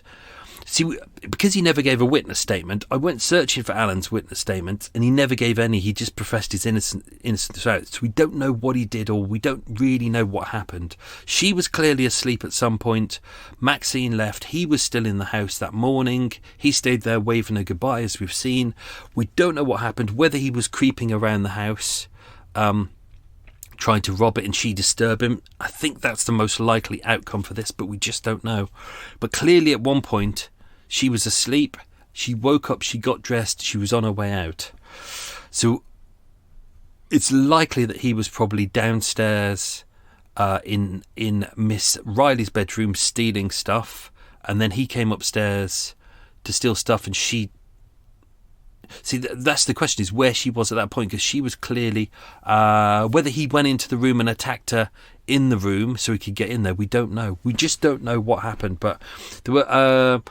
See, because he never gave a witness statement, I went searching for Alan's witness statement, and he never gave any. He just professed his innocence throughout. So we don't know what he did, or we don't really know what happened. She was clearly asleep at some point. Maxine left. He was still in the house that morning. He stayed there waving her goodbye, as we've seen. We don't know what happened, whether he was creeping around the house, trying to rob it, and she disturbed him. I think that's the most likely outcome for this, but we just don't know. But clearly at one point... she was asleep, she woke up, she got dressed, she was on her way out. So it's likely that he was probably downstairs in Miss Riley's bedroom stealing stuff, and then he came upstairs to steal stuff, and she See, that's the question, is where she was at that point, because she was clearly, whether he went into the room and attacked her in the room so he could get in there, we don't know. We just don't know what happened. But there were,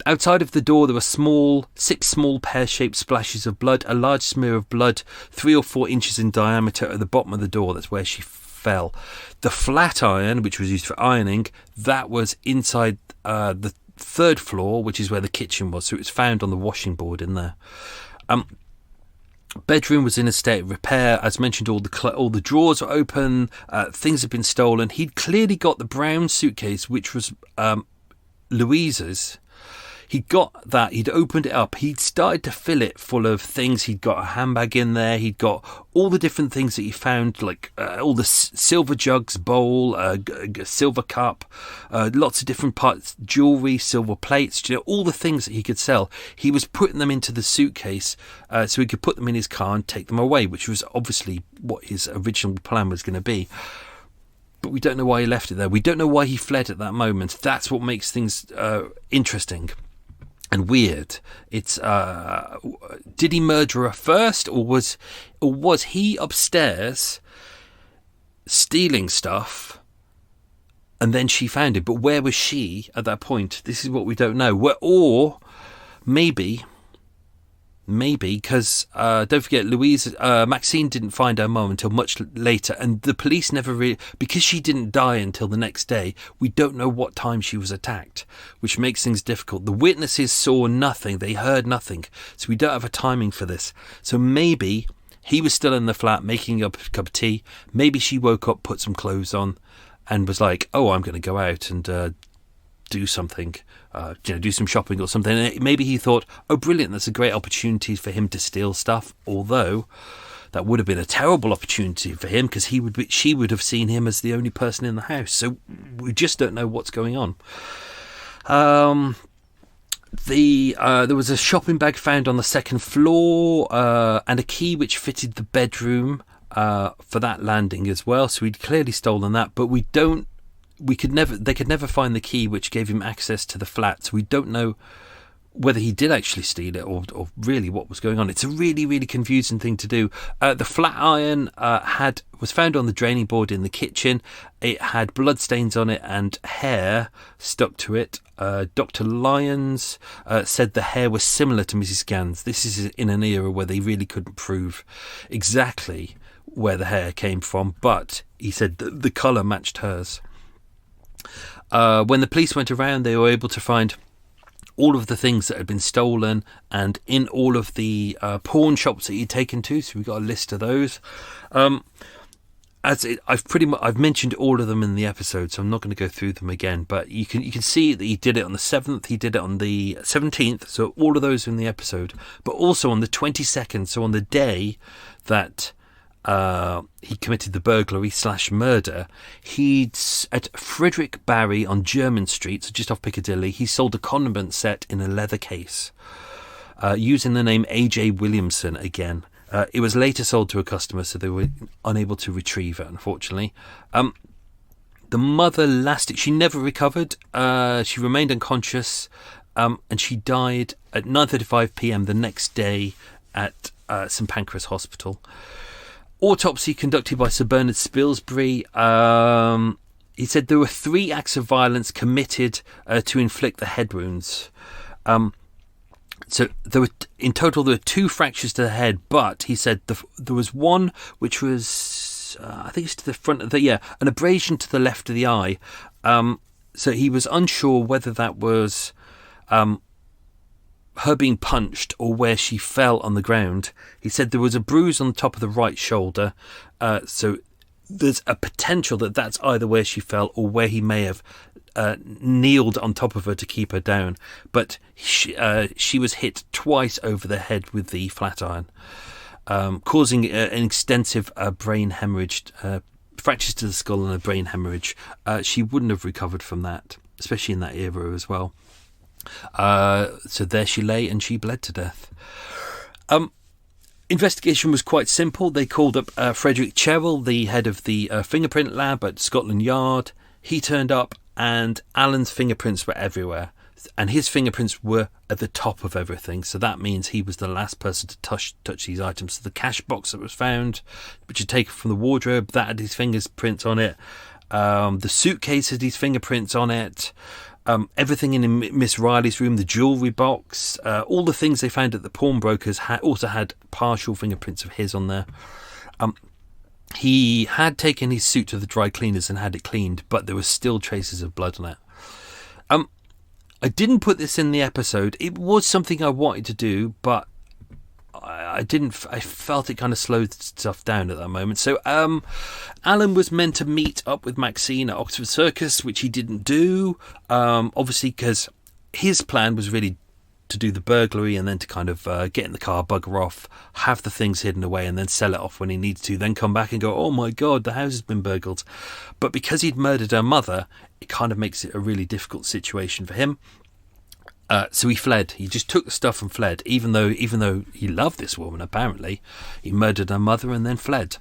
outside of the door, there were 6 small pear-shaped splashes of blood, a large smear of blood 3 or 4 inches in diameter at the bottom of the door. That's where she fell. The flat iron, which was used for ironing, that was inside the 3rd floor, which is where the kitchen was, so it was found on the washing board in there. Bedroom was in a state of repair. As mentioned, all the drawers were open, things had been stolen. He'd clearly got the brown suitcase, which was Louise's. He got that, he'd opened it up, he'd started to fill it full of things. He'd got a handbag in there, he'd got all the different things that he found, like all the silver jugs, bowl, silver cup, lots of different parts, jewellery, silver plates, all the things that he could sell. He was putting them into the suitcase so he could put them in his car and take them away, which was obviously what his original plan was going to be. But we don't know why he left it there. We don't know why he fled at that moment. That's what makes things interesting and weird. It's did he murder her first, or was he upstairs stealing stuff and then she found it? But where was she at that point? This is what we don't know. Or maybe because don't forget, Maxine didn't find her mum until much later, and the police never really, because she didn't die until the next day, we don't know what time she was attacked, which makes things difficult. The witnesses saw nothing, they heard nothing, so we don't have a timing for this. So maybe he was still in the flat making up a cup of tea. Maybe she woke up, put some clothes on, and was like, oh, I'm going to go out and do something, do some shopping or something. And maybe he thought, oh, brilliant, that's a great opportunity for him to steal stuff, although that would have been a terrible opportunity for him, because she would have seen him as the only person in the house. So we just don't know what's going on. There was a shopping bag found on the 2nd floor, and a key which fitted the bedroom for that landing as well. So he'd clearly stolen that, but they could never find the key which gave him access to the flat. So we don't know whether he did actually steal it or really what was going on. It's a really, really confusing thing to do. The flat iron was found on the draining board in the kitchen. It had blood stains on it and hair stuck to it. Dr. Lyons said the hair was similar to Mrs. Gann's. This is in an era where they really couldn't prove exactly where the hair came from, but he said that the colour matched hers. When the police went around, they were able to find all of the things that had been stolen, and in all of the pawn shops that he'd taken to. So we got a list of those. I've mentioned all of them in the episode, so I'm not going to go through them again. But you can see that he did it on the 7th, he did it on the 17th. So all of those are in the episode, but also on the 22nd. So on the day that he committed the burglary / murder, he'd at Frederick Barry on Jermyn Street, so just off Piccadilly, he sold a condiment set in a leather case using the name A.J. Williamson again. It was later sold to a customer, so they were unable to retrieve it, unfortunately. The mother she never recovered. She remained unconscious, and she died at 9:35 p.m. the next day at St Pancras Hospital. Autopsy conducted by Sir Bernard Spilsbury. He said there were 3 acts of violence committed to inflict the head wounds. So in total there were 2 fractures to the head, but he said there was one which was, I think it's to the front of an abrasion to the left of the eye. So he was unsure whether that was her being punched or where she fell on the ground. He said there was a bruise on the top of the right shoulder, so there's a potential that that's either where she fell or where he may have kneeled on top of her to keep her down. But she was hit twice over the head with the flat iron, causing an extensive brain hemorrhage, fractures to the skull and a brain hemorrhage. She wouldn't have recovered from that, especially in that era as well. So there she lay and she bled to death. Investigation was quite simple. They called up Frederick Cherrell, the head of the fingerprint lab at Scotland Yard. He turned up and Alan's fingerprints were everywhere. and his fingerprints were at the top of everything. So that means he was the last person to touch these items. So the cash box that was found, which had taken from the wardrobe, that had his fingerprints on it. The suitcase had his fingerprints on it. Everything in Miss Riley's room, the jewellery box, all the things they found at the pawnbrokers also had partial fingerprints of his on there. He had taken his suit to the dry cleaners and had it cleaned, but there were still traces of blood on it. I didn't put this in the episode. It was something I wanted to do, but I didn't. I felt it kind of slowed stuff down at that moment. So Alan was meant to meet up with Maxine at Oxford Circus, which he didn't do. Obviously, because his plan was really to do the burglary and then to kind of get in the car, bugger off, have the things hidden away, and then sell it off when he needs to. Then come back and go, oh my God, the house has been burgled. But because he'd murdered her mother, it kind of makes it a really difficult situation for him. So he fled. He just took the stuff and fled, even though he loved this woman. Apparently, he murdered her mother and then fled.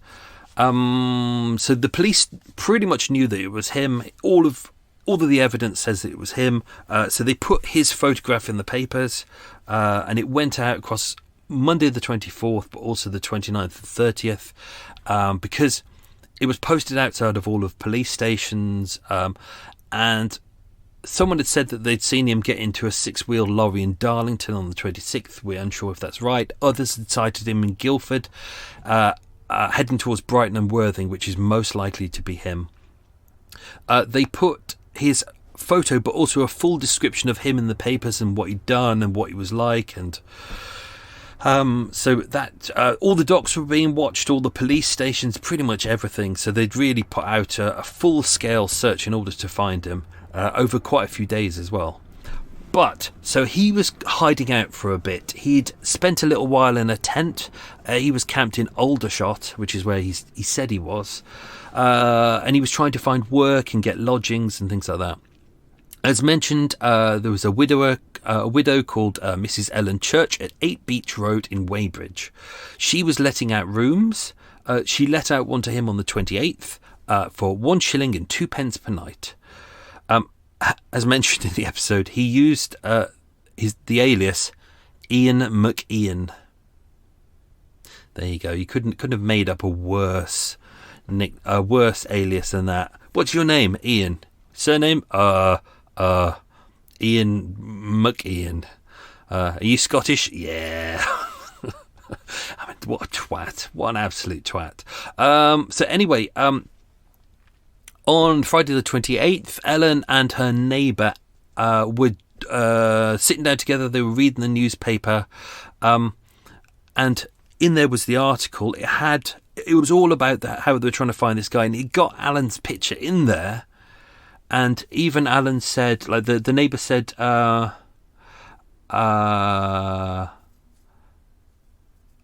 So the police pretty much knew that it was him. All of the evidence says that it was him. So they put his photograph in the papers, and it went out across Monday the 24th, but also the 29th and 30th, because it was posted outside of all of police stations, and someone had said that they'd seen him get into a 6-wheel lorry in Darlington on the 26th. We're unsure if that's right. Others had cited him in Guildford, heading towards Brighton and Worthing, which is most likely to be him. They put his photo, but also a full description of him in the papers and what he'd done and what he was like. And so that all the docks were being watched, all the police stations, pretty much everything. So they'd really put out a full-scale search in order to find him. Over quite a few days as well. But, so he was hiding out for a bit. He'd spent a little while in a tent. He was camped in Aldershot, which is where he said he was. And he was trying to find work and get lodgings and things like that. As mentioned, there was a widow called Mrs. Ellen Church at 8 Beach Road in Weybridge. She was letting out rooms. She let out one to him on the 28th for 1 shilling and 2 pence per night. As mentioned in the episode, he used the alias Ian McIan. There you go. You couldn't have made up a worse alias than that. What's your name, Ian? Surname? Ian McIan. Are you Scottish? Yeah. I mean, what a twat! What an absolute twat. So anyway, on Friday the 28th, Ellen and her neighbour were sitting down together. They were reading the newspaper, and in there was the article. It was all about how they were trying to find this guy, and it got Alan's picture in there. And even Alan said, like the neighbour said,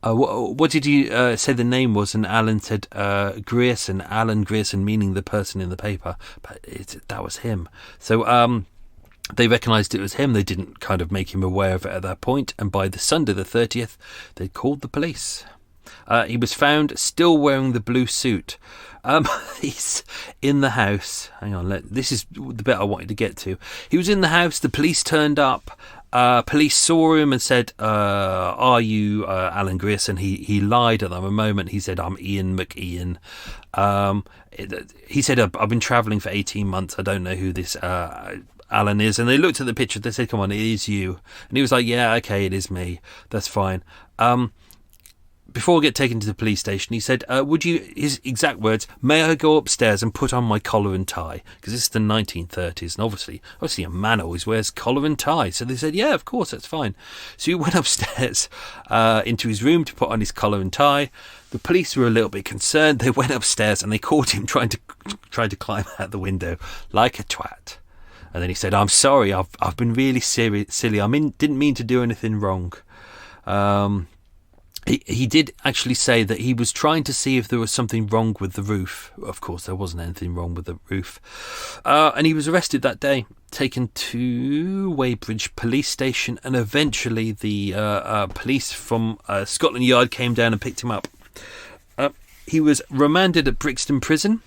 what did you say the name was? And Alan said Grierson, Alan Grierson, meaning the person in the paper. But that was him. So they recognised it was him. They didn't kind of make him aware of it at that point. And by the Sunday the 30th, they called the police. He was found still wearing the blue suit. He's in the house. Hang on, this is the bit I wanted to get to. He was in the house. The police turned up. Police saw him and said, are you Alan Grierson? He lied at that moment. He said, I'm Ian McIan. He said, I've been travelling for 18 months. I don't know who this Alan is. And they looked at the picture. They said, come on, it is you. And he was like, yeah, okay, it is me. That's fine. Before I get taken to the police station, he said, his exact words, may I go upstairs and put on my collar and tie? Because this is the 1930s, and obviously a man always wears collar and tie. So they said, yeah, of course, that's fine. So he went upstairs into his room to put on his collar and tie. The police were a little bit concerned. They went upstairs and they caught him trying to climb out the window like a twat. And then he said, I'm sorry, I've been really silly. Didn't mean to do anything wrong. He did actually say that he was trying to see if there was something wrong with the roof. Of course, there wasn't anything wrong with the roof. And he was arrested that day, taken to Weybridge Police Station, and eventually the police from Scotland Yard came down and picked him up. He was remanded at Brixton Prison.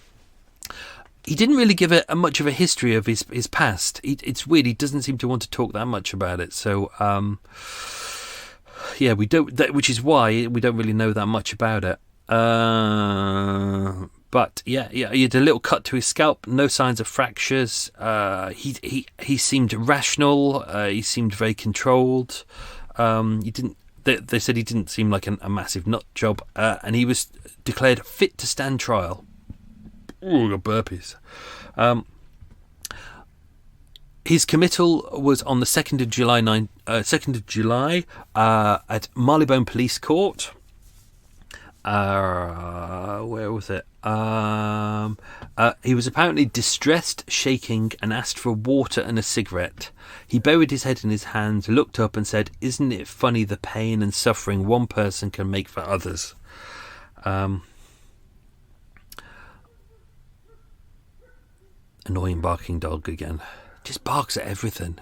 he didn't really give a much of a history of his past. It's weird. He doesn't seem to want to talk that much about it. So, yeah, we don't. Which is why we don't really know that much about it. But yeah, he had a little cut to his scalp. No signs of fractures. He seemed rational. He seemed very controlled. He didn't. They said he didn't seem like a massive nut job, and he was declared fit to stand trial. Ooh, got burpees. His committal was on the 2nd of July, at Marylebone Police Court. Where was it? He was apparently distressed, shaking, and asked for water and a cigarette. He buried his head in his hands, looked up and said, "Isn't it funny the pain and suffering one person can make for others?" Annoying barking dog again. Just barks at everything.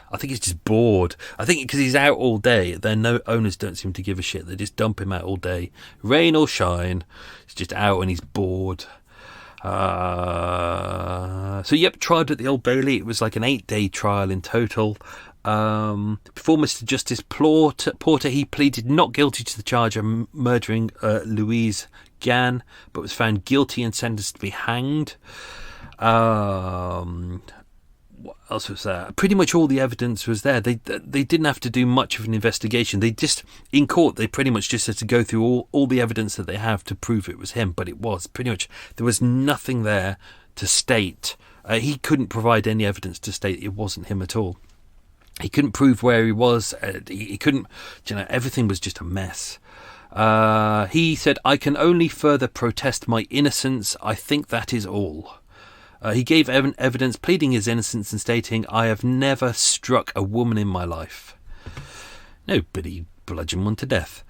I think he's just bored. I think because he's out all day, then no owners don't seem to give a shit. They just dump him out all day, rain or shine. He's just out and he's bored. So yep, tried at the Old Bailey. It was like an 8-day trial in total. Before Mr. Justice Porter, he pleaded not guilty to the charge of murdering Louise Gann, but was found guilty and sentenced to be hanged. What else was there? Pretty much all the evidence was there. They didn't have to do much of an investigation. They just, in court, they pretty much just had to go through all the evidence that they have to prove it was him. But it was pretty much, there was nothing there to state. He couldn't provide any evidence to state it wasn't him at all. He couldn't prove where he was. He couldn't, everything was just a mess. He said, "I can only further protest my innocence. I think that is all." He gave evidence pleading his innocence and stating, "I have never struck a woman in my life." No, but he bludgeoned one to death.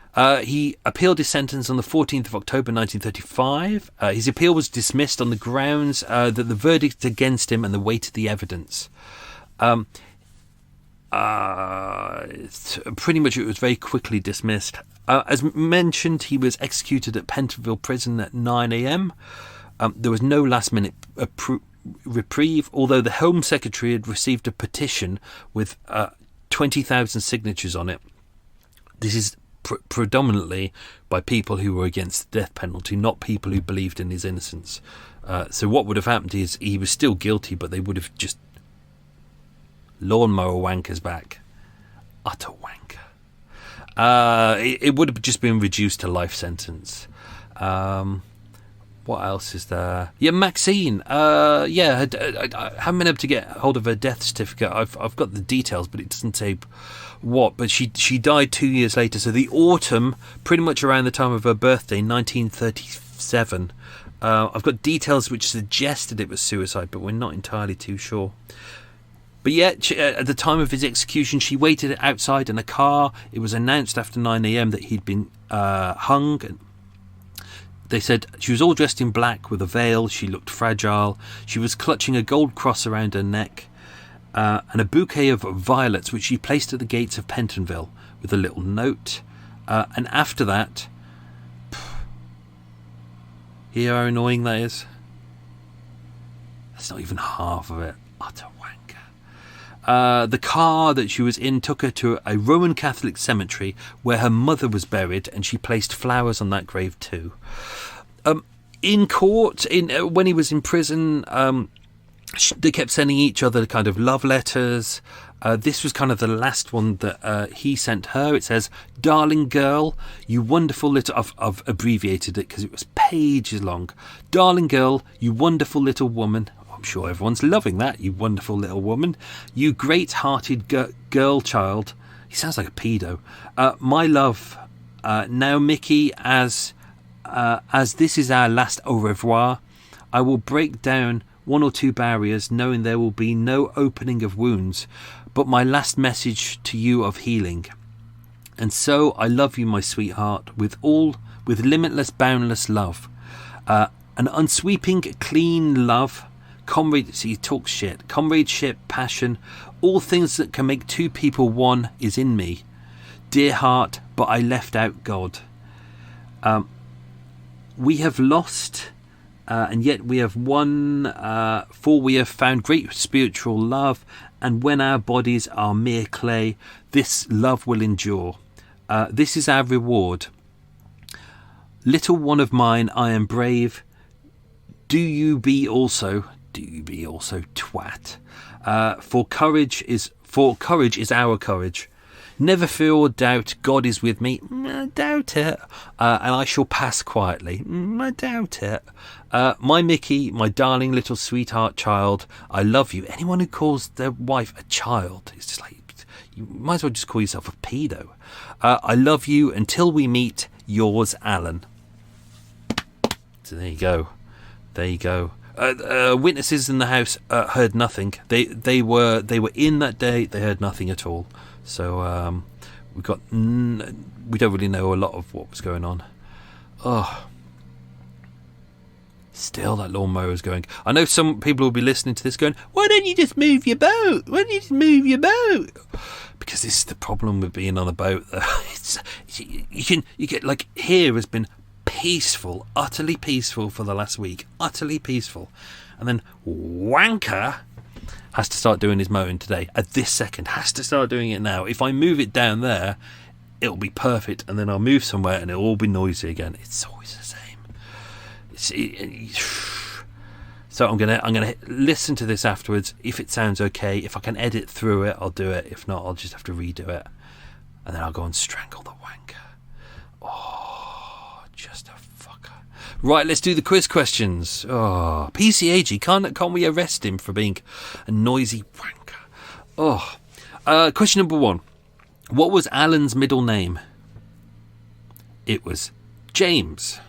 He appealed his sentence on the 14th of October 1935. His appeal was dismissed on the grounds that the verdict against him and the weight of the evidence. Pretty much it was very quickly dismissed. As mentioned, he was executed at Pentonville Prison at 9 a.m. There was no last-minute reprieve, although the Home Secretary had received a petition with 20,000 signatures on it. This is predominantly by people who were against the death penalty, not people who believed in his innocence. So what would have happened is he was still guilty, but they would have just lawnmower wankers back. Utter wanker. It would have just been reduced to life sentence. What else is there? Yeah, Maxine. I haven't been able to get hold of her death certificate. I've got the details, but it doesn't say what. But she died 2 years later, so the autumn, pretty much around the time of her birthday, 1937. I've got details which suggested it was suicide, but we're not entirely too sure. But yet, at the time of his execution, she waited outside in a car. It was announced after 9 a.m. that he'd been hung. They said she was all dressed in black with a veil. She looked fragile. She was clutching a gold cross around her neck and a bouquet of violets, which she placed at the gates of Pentonville with a little note. And after that, hear how annoying that is? That's not even half of it. Utter wanker. The car that she was in took her to a Roman Catholic cemetery where her mother was buried, and she placed flowers on that grave too. In court, when he was in prison, they kept sending each other kind of love letters. This was kind of the last one that he sent her. It says, "Darling girl, you wonderful little..." I've abbreviated it because it was pages long. "Darling girl, you wonderful little woman." I'm sure everyone's loving that. "You wonderful little woman. You great-hearted girl child." He sounds like a pedo. "My love. Now, Mickey, as this is our last au revoir, I will break down one or two barriers, knowing there will be no opening of wounds, but my last message to you of healing. And so I love you, my sweetheart, with limitless, boundless love. An unsweeping, clean love. See, he talks shit. Comradeship, passion, all things that can make two people one is in me. Dear heart, but I left out God. We have lost And yet we have won, for we have found great spiritual love, and when our bodies are mere clay, this love will endure. This is our reward. Little one of mine, I am brave. Do you be also twat. For courage is our courage. Never fear or doubt, God is with me. I doubt it. And I shall pass quietly. I doubt it. My Mickey, my darling little sweetheart child, I love you. Anyone who calls their wife a child is just like, you might as well just call yourself a pedo. I love you until we meet. Yours, Alan. So there you go. Witnesses in the house heard nothing. They were in that day. They heard nothing at all. So we don't really know a lot of what was going on. Oh, still that lawnmower is going. I know some people will be listening to this going, "Why don't you just move your boat? Why don't you just move your boat?" Because this is the problem with being on a boat. You get like, here has been peaceful, utterly peaceful for the last week, utterly peaceful, and then Wanker has to start doing his mowing today at this second, has to start doing it now. If I move it down there, it'll be perfect, and then I'll move somewhere and it'll all be noisy again. It's always the same. So I'm gonna listen to this afterwards. If it sounds okay, if I can edit through it, I'll do it. If not, I'll just have to redo it, and then I'll go and strangle the wanker. Oh, just a fucker. Right, let's do the quiz questions. Oh, PCAG, can't we arrest him for being a noisy wanker? Oh, question number 1. What was Alan's middle name? It was James.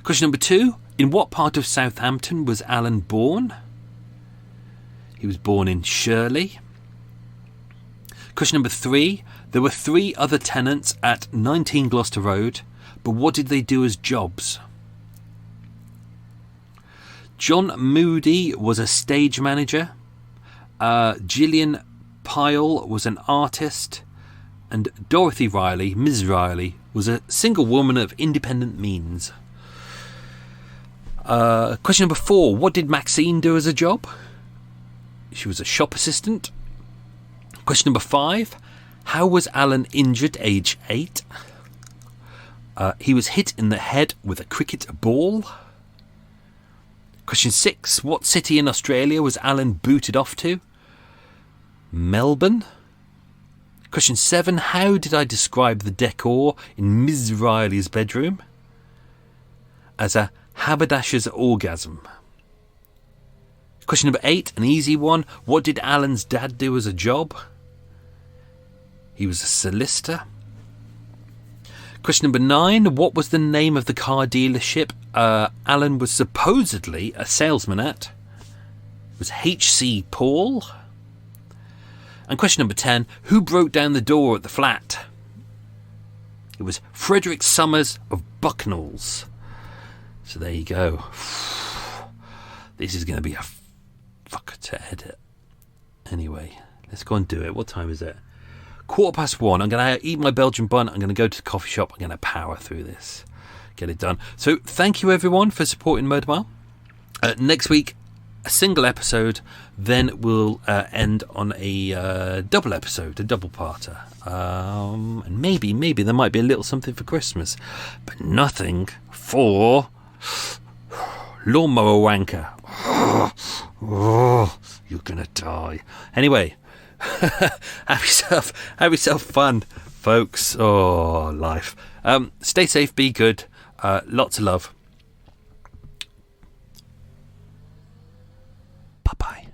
Question number 2. In what part of Southampton was Alan born? He was born in Shirley. Question number 3. There were 3 other tenants at 19 Gloucester Road, but what did they do as jobs? John Moody was a stage manager. Gillian Pyle was an artist. And Dorothy Riley, Ms. Riley, was a single woman of independent means. Question number 4. What did Maxine do as a job? She was a shop assistant. Question number 5. How was Alan injured age 8? He was hit in the head with a cricket ball. Question 6. What city in Australia was Alan booted off to? Melbourne. Question 7. How did I describe the decor in Ms. Riley's bedroom? As a haberdasher's orgasm. Question number 8, an easy one. What did Alan's dad do as a job? He was a solicitor. Question number 9, what was the name of the car dealership Alan was supposedly a salesman at? It was H.C. Paul. And question number 10, who broke down the door at the flat? It was Frederick Summers of Bucknalls. So there you go. This is going to be a fucker to edit. Anyway, let's go and do it. What time is it? 1:15. I'm going to eat my Belgian bun. I'm going to go to the coffee shop. I'm going to power through this. Get it done. So thank you everyone for supporting Murder Mile. Next week, a single episode. Then we'll end on a double episode, a double parter. And maybe there might be a little something for Christmas. But nothing for Lawnmower Wanker. Oh, you're gonna die. Anyway, have yourself fun, folks. Oh, life. Stay safe, be good. Lots of love. Bye bye.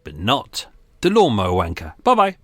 But not the Lawnmower Wanker. Bye bye.